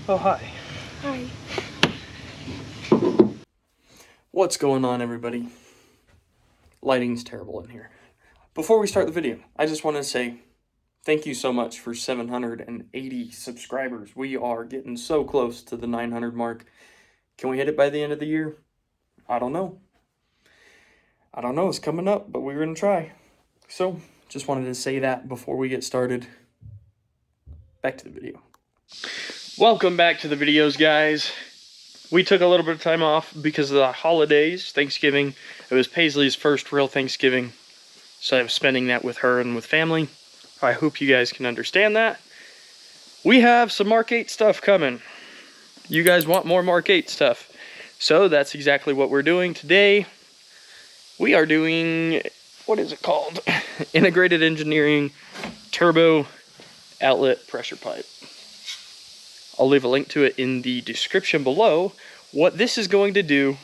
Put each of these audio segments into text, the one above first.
Oh, hi. Hi. What's going on, everybody? Lighting's terrible in here. Before we start the video, I just want to say thank you so much for 780 subscribers. We are getting so close to the 900 mark. Can we hit it by the end of the year? I don't know. It's coming up, but we're going to try. So, just wanted to say that before we get started. Back to the video. Welcome back to the videos, guys. We took a little bit of time off because of the holidays, Thanksgiving. It was Paisley's first real Thanksgiving, so I was spending that with her and with family. I hope you guys can understand that. We have some Mk8 stuff coming. You guys want more Mk8 stuff. So that's exactly what we're doing today. We are doing, what is it called? Integrated Engineering Turbo Outlet Pressure Pipe. I'll leave a link to it in the description below. What this is going to do,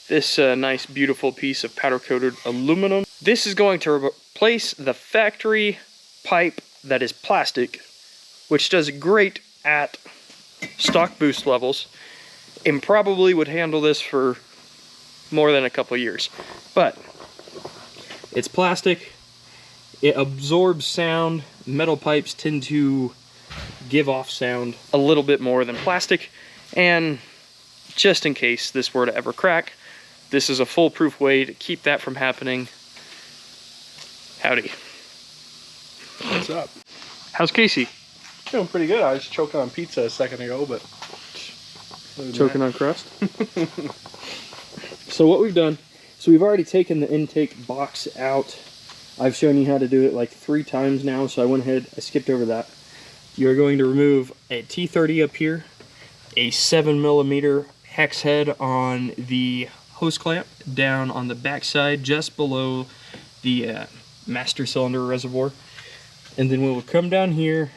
this nice beautiful piece of powder coated aluminum, this is going to replace the factory pipe that is plastic, which does great at stock boost levels and probably would handle this for more than a couple years. But it's plastic, it absorbs sound. Metal pipes tend to give off sound a little bit more than plastic, and just in case this were to ever crack, this is a foolproof way to keep that from happening. Howdy. What's up? How's Casey? Doing pretty good. I was choking on pizza a second ago, but Choking on crust. So what we've done, so we've already taken the intake box out. I've shown you how to do it like 3 times now, so I went ahead, I skipped over that. You're going to remove a T30 up here, a 7mm hex head on the hose clamp down on the back side just below the master cylinder reservoir. And then we will come down here.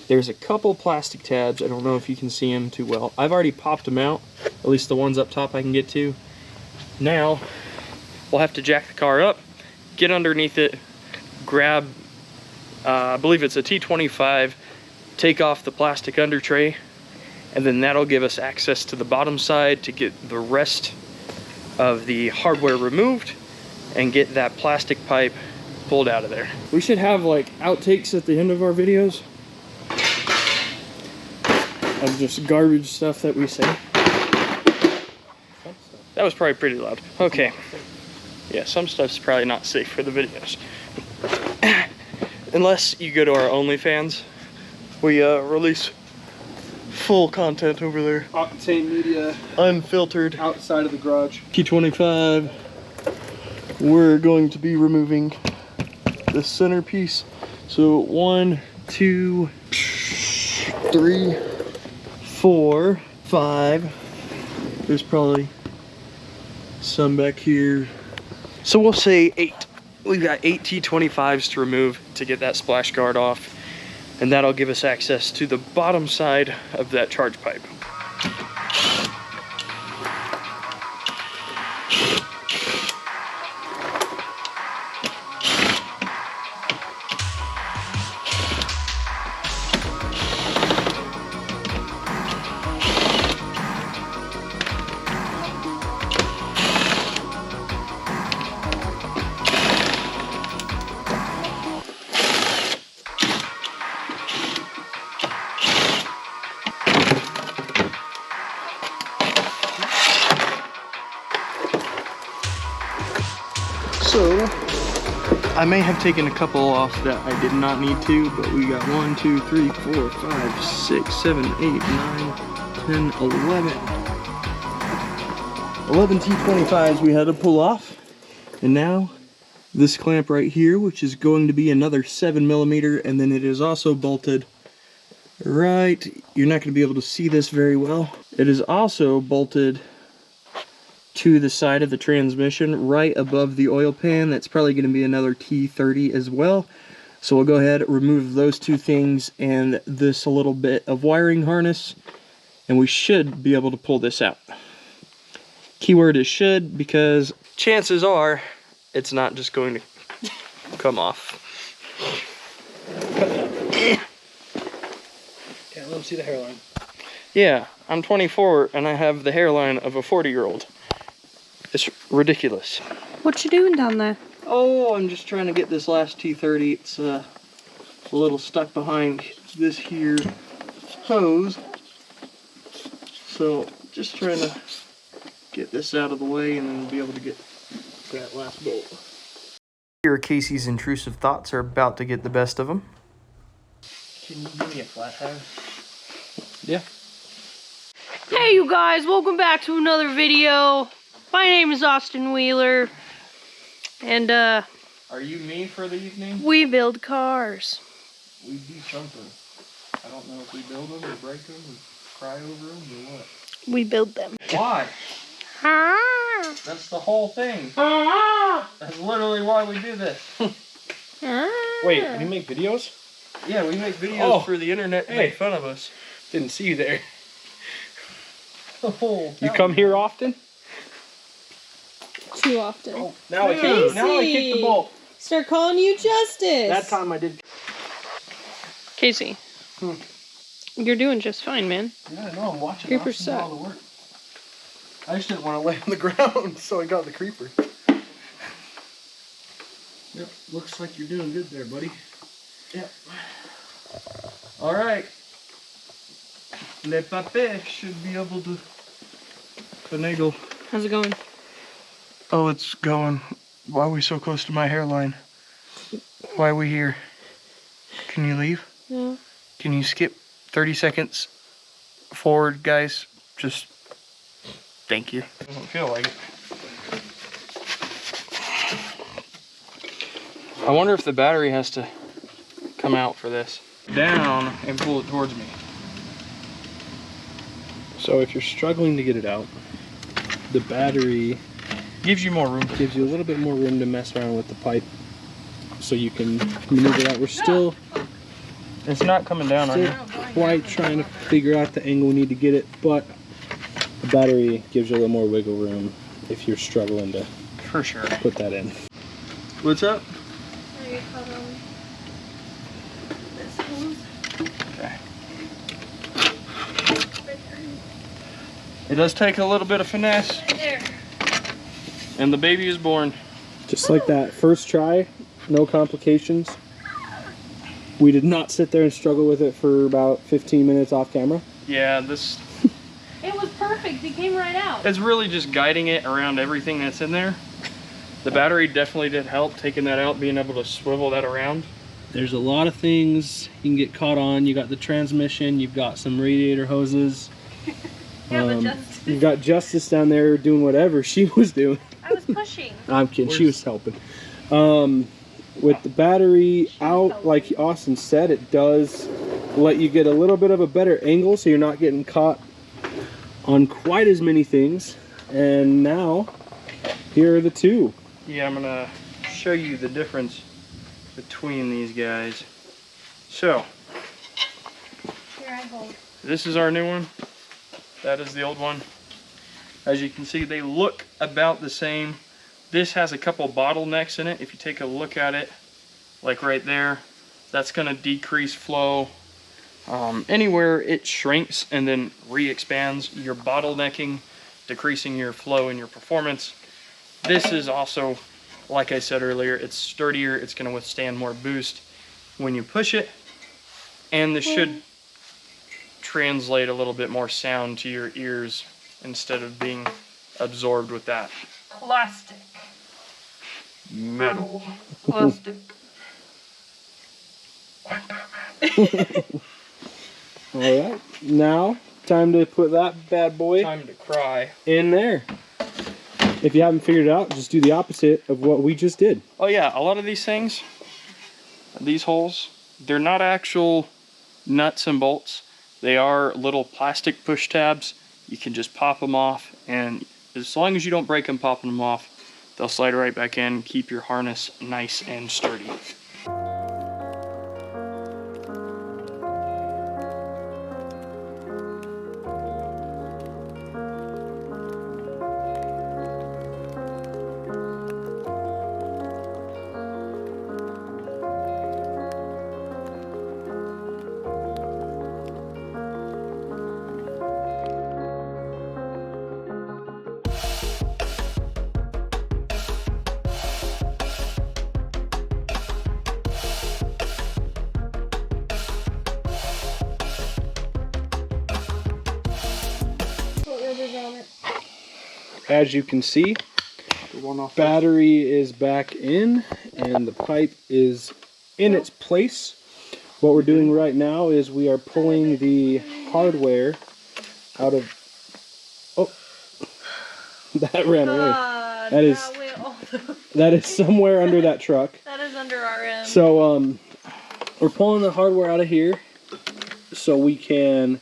There's a couple plastic tabs. I don't know if you can see them too well. I've already popped them out, at least the ones up top I can get to. Now, we'll have to jack the car up, get underneath it, grab I believe it's a T25, take off the plastic under tray, and then that'll give us access to the bottom side to get the rest of the hardware removed and get that plastic pipe pulled out of there. We should have like outtakes at the end of our videos of just garbage stuff that we say. That was probably pretty loud. Okay. Yeah, some stuff's probably not safe for the videos. Unless you go to our OnlyFans, we release full content over there. Octane media. Unfiltered. Outside of the garage. T25. We're going to be removing the centerpiece. So 1, 2, 3, 4, 5. There's probably some back here. So we'll say 8. We've got 8 T25s to remove to get that splash guard off, and that'll give us access to the bottom side of that charge pipe. So, I may have taken a couple off that I did not need to, but we got 1, 2, 3, 4, 5, 6, 7, 8, 9, 10, 11. 11 T25s we had to pull off. And now, this clamp right here, which is going to be another 7mm, and then it is also bolted right, you're not going to be able to see this very well. It is also bolted to the side of the transmission right above the oil pan. That's probably going to be another T30 as well. So we'll go ahead, remove those 2 things and this a little bit of wiring harness, and we should be able to pull this out. Keyword is should, because chances are it's not just going to come off. Yeah, let them see the hairline. Yeah, I'm 24 and I have the hairline of a 40-year-old. It's ridiculous. What you doing down there? Oh, I'm just trying to get this last T30. It's a little stuck behind this here hose. So just trying to get this out of the way and then we'll be able to get that last bolt. Here, Casey's intrusive thoughts are about to get the best of him. Can you give me a flat tire? Yeah. Hey you guys, welcome back to another video. My name is Austin Wheeler. And Are you me for the evening? we build cars. We do something. I don't know if we build them or break them or cry over them or what. We build them. Why? Ah. That's the whole thing. That's literally why we do this. Wait, we make videos? Yeah, we make videos for the internet to Hey. make fun of us. Didn't see you there. Oh, You come here often? Too often. Oh, now I kick the ball. Start calling you Justice. That time I did. Casey. You're doing just fine, man. Yeah, no, I'm watching. Creepers Austin do all suck. the work. I just didn't want to lay on the ground, so I got the creeper. Yep, looks like you're doing good there, buddy. Yep. All right. Le pape should be able to finagle. How's it going? Oh, it's going. Why are we so close to my hairline? Why are we here? Can you leave? Yeah. Can you skip 30 seconds forward, guys? Just thank you. I don't feel like it. I wonder if the battery has to come out for this. Down and pull it towards me. So if you're struggling to get it out, the battery Gives you more room. gives you a little bit more room to mess around with the pipe, so you can maneuver it out. We're still It's not coming down on you. quite trying to figure out the angle we need to get it, but the battery gives you a little more wiggle room if you're struggling to For sure. put that in. What's up? Okay. It does take a little bit of finesse. And the baby is born. Just like that, first try, no complications. We did not sit there and struggle with it for about 15 minutes off camera. Yeah, this It was perfect. It came right out. it's really just guiding it around everything that's in there. The battery definitely did help, taking that out, being able to swivel that around. There's a lot of things you can get caught on. You got the transmission, you've got some radiator hoses. You've got Justice down there doing whatever she was doing. I was pushing. I'm kidding, she was helping. With the battery out, like Austin said, it does let you get a little bit of a better angle so you're not getting caught on quite as many things. And now, here are the two. Yeah, I'm gonna show you the difference between these guys. So, Here, I hold. this is our new one. That is the old one. As you can see, they look about the same. This has a couple bottlenecks in it. If you take a look at it, like right there, that's gonna decrease flow. Anywhere it shrinks and then re-expands, you're bottlenecking, decreasing your flow and your performance. This is also, like I said earlier, it's sturdier, it's gonna withstand more boost when you push it, and this should translate a little bit more sound to your ears instead of being absorbed with that. Plastic. Metal. Plastic. Alright, now time to put that bad boy Time to cry. in there. If you haven't figured it out, just do the opposite of what we just did. Oh yeah, a lot of these things, these holes, they're not actual nuts and bolts. They are little plastic push tabs. You can just pop them off, and as long as you don't break them popping them off, they'll slide right back in, keep your harness nice and sturdy. as you can see, battery is back in and the pipe is in its place. What we're doing right now is we are pulling the hardware out of... Oh, that ran away. That is somewhere under that truck. That is under RM. So we're pulling the hardware out of here so we can...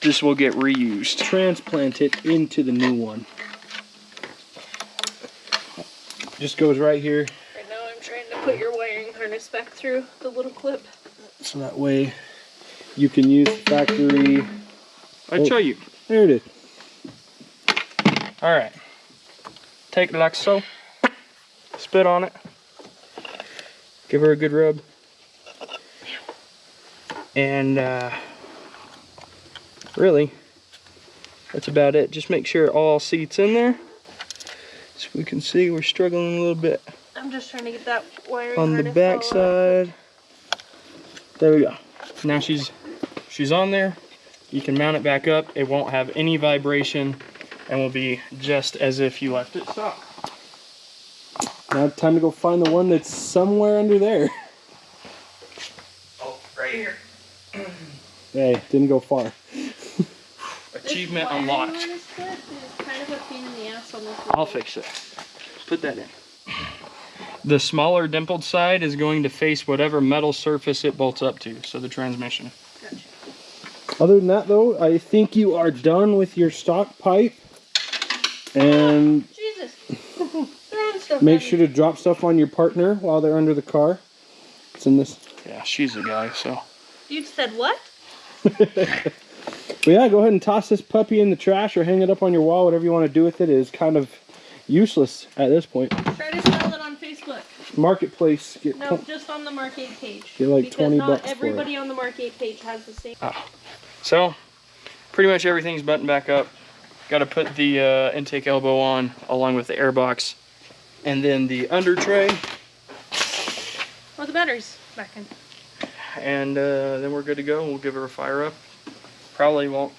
This will get reused. Transplant it into the new one. Just goes right here. Right now I'm trying to put your wiring harness back through the little clip. So that way you can use the factory. I'll show you. There it is. All right. Take it like so. Spit on it. Give her a good rub. And really, that's about it. Just make sure all seats in there. So we can see we're struggling a little bit. I'm just trying to get that wiring on the back side. There we go. Now she's on there. You can mount it back up. It won't have any vibration and will be just as if you left it stock. Now it's time to go find the one that's somewhere under there. Oh, right here. Hey, didn't go far. Achievement unlocked. Kind of a pain in the ass on this. I'll fix it. Put that in. The smaller dimpled side is going to face whatever metal surface it bolts up to, so the transmission. Gotcha. Other than that though, I think you are done with your stock pipe. And Jesus. Throwing stuff make sure to drop stuff on your partner while they're under the car. It's in this. Yeah, she's the guy, so. You said what? But yeah, go ahead and toss this puppy in the trash or hang it up on your wall. Whatever you want to do with it is kind of useless at this point. Try to sell it on Facebook. Marketplace. No, just on the Mk8 page. Get like because 20 not bucks for it. everybody on the Mk8 page has the same. So, pretty much everything's buttoned back up. Got to put the intake elbow on along with the air box. And then the under tray. Oh, the battery's back in. And then we're good to go. We'll give her a fire up. Probably won't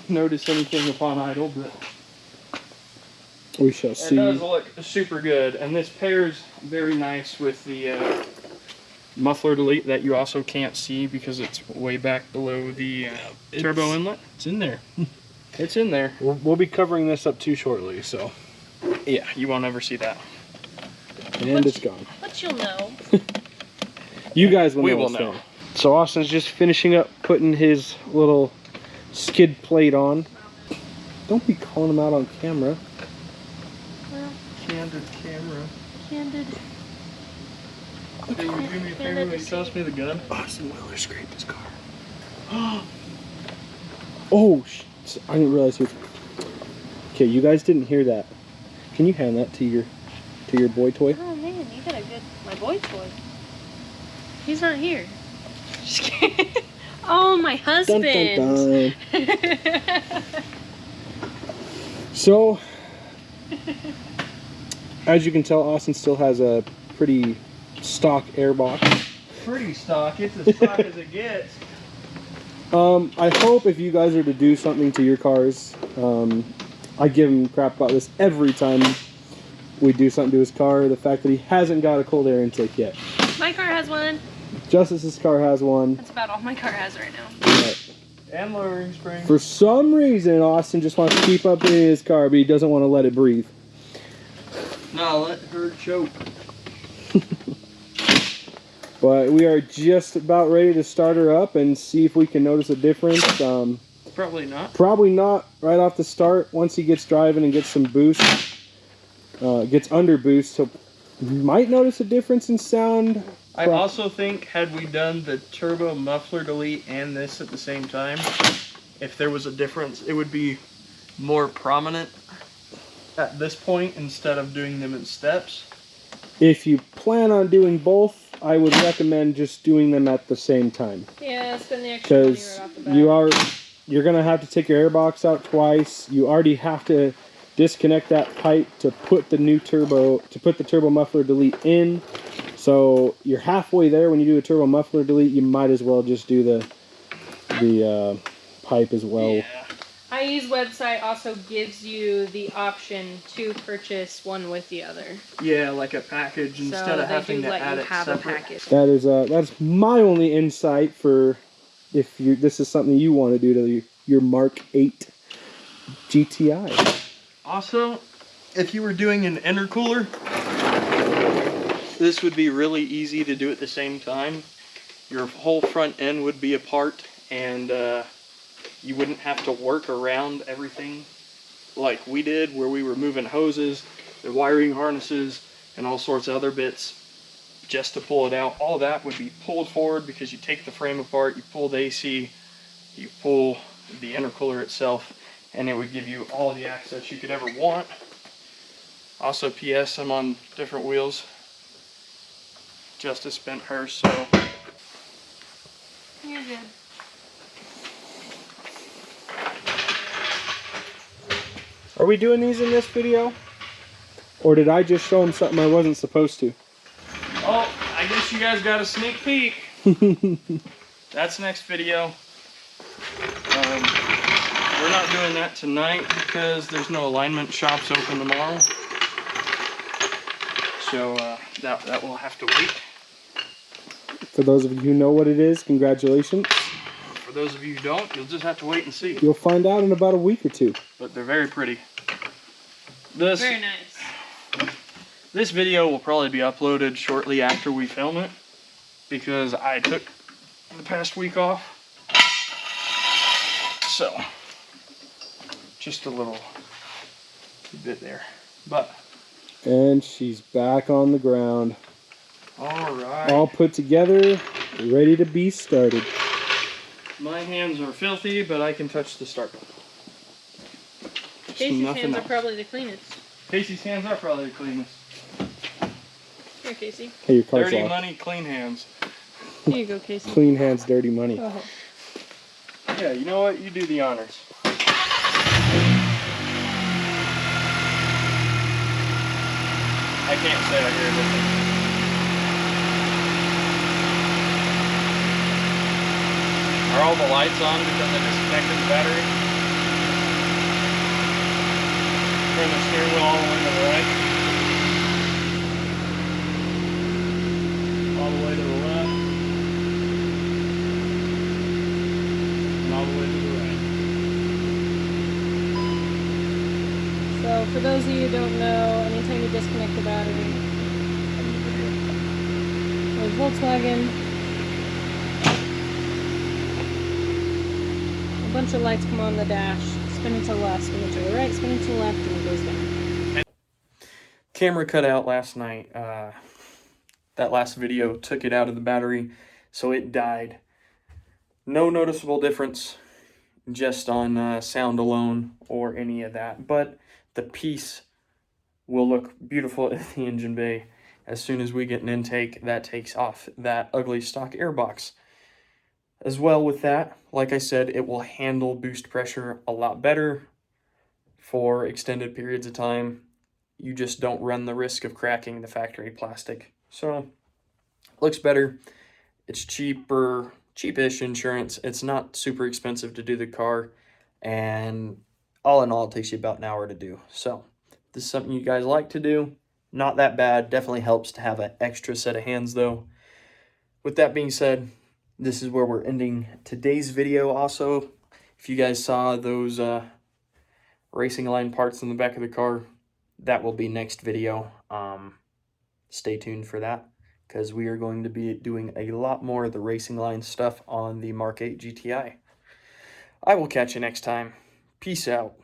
notice anything upon idle, but we shall see. It does look super good, and this pairs very nice with the muffler delete that you also can't see because it's way back below the turbo inlet. It's in there. It's in there. We'll be covering this up too shortly, so yeah, you won't ever see that. And it's gone. But you'll know. You guys will know. We will it's know. gone. So Austin's just finishing up putting his little skid plate on. Don't be calling him out on camera. Well, Candid camera. candid. Hey, you do me a favor when you toss me the gun? Austin Wheeler scraped his car. Oh, I didn't realize he was... Okay, you guys didn't hear that. Can you hand that to your boy toy? Oh man, you got a good my boy toy. He's not here. Just kidding. Oh, my husband. Dun, dun, dun. So, as you can tell, Austin still has a pretty stock airbox. Pretty stock. It's as stock as it gets. I hope if you guys are to do something to your cars, I give him crap about this every time we do something to his car. The fact that he hasn't got a cold air intake yet. My car has one. Justice's car has one. That's about all my car has right now. But And lowering spring. for some reason, Austin just wants to keep up in his car, but he doesn't want to let it breathe. No, let her choke. But we are just about ready to start her up and see if we can notice a difference. Probably not. Probably not right off the start. Once he gets driving and gets some boost, gets under boost, he might notice a difference in sound. I also think had we done the turbo muffler delete and this at the same time, if there was a difference, it would be more prominent at this point instead of doing them in steps. If you plan on doing both, I would recommend just doing them at the same time. Yeah, spend the extra money Because right off the bat. you're going to have to take your airbox out twice. You already have to disconnect that pipe to put the new turbo, to put the turbo muffler delete in. So you're halfway there. When you do a turbo muffler delete, you might as well just do the pipe as well. Yeah. IE's website also gives you the option to purchase one with the other. Yeah, like a package instead of having to add it separate. That's my only insight for if this is something you want to do to your Mk8 GTI. Also, if you were doing an intercooler, this would be really easy to do at the same time. Your whole front end would be apart, and you wouldn't have to work around everything like we did, where we were moving hoses, the wiring harnesses, and all sorts of other bits just to pull it out. All of that would be pulled forward because you take the frame apart, you pull the AC, you pull the intercooler itself, and it would give you all the access you could ever want. Also, PS, I'm on different wheels. Justice spent hers, so. You're good. Are we doing these in this video? Or did I just show them something I wasn't supposed to? Oh, I guess you guys got a sneak peek. That's next video. We're not doing that tonight because there's no alignment shops open tomorrow. So that will have to wait. For those of you who know what it is, congratulations. For those of you who don't, you'll just have to wait and see. You'll find out in about a week or two. But they're very pretty. Very nice. This video will probably be uploaded shortly after we film it because I took the past week off. So, just a little bit there. But. And she's back on the ground. Alright. All put together, ready to be started. My hands are filthy, but I can touch the start button. Casey's hands are probably the cleanest. Casey's hands are probably the cleanest. Here, Casey. Hey, your car's Dirty off. money, clean hands. Here you go, Casey. Clean hands, dirty money. Go ahead. Yeah, you know what? You do the honors. I can't say I hear anything. Are all the lights on because I disconnected the battery? Turn the steering wheel all the way to the right. All the way to the left. And all the way to the right. So, for those of you who don't know, anytime you disconnect the battery, with Volkswagen, a bunch of lights come on the dash. Spin it to the left, spin it to the right, spin it to the left, and it goes down. Camera cut out last night. That last video took it out of the battery, so it died. No noticeable difference just on sound alone or any of that, but the piece will look beautiful in the engine bay as soon as we get an intake that takes off that ugly stock airbox. As well with that, like I said, it will handle boost pressure a lot better for extended periods of time. You just don't run the risk of cracking the factory plastic. So, looks better. It's cheaper, cheapish insurance. It's not super expensive to do the car, and all in all, it takes you about an hour to do. So, this is something you guys like to do. Not that bad. Definitely helps to have an extra set of hands, though. With that being said, this is where we're ending today's video. Also, if you guys saw those racing line parts in the back of the car, that will be next video. Stay tuned for that, because we are going to be doing a lot more of the racing line stuff on the Mk8 GTI. I will catch you next time. Peace out.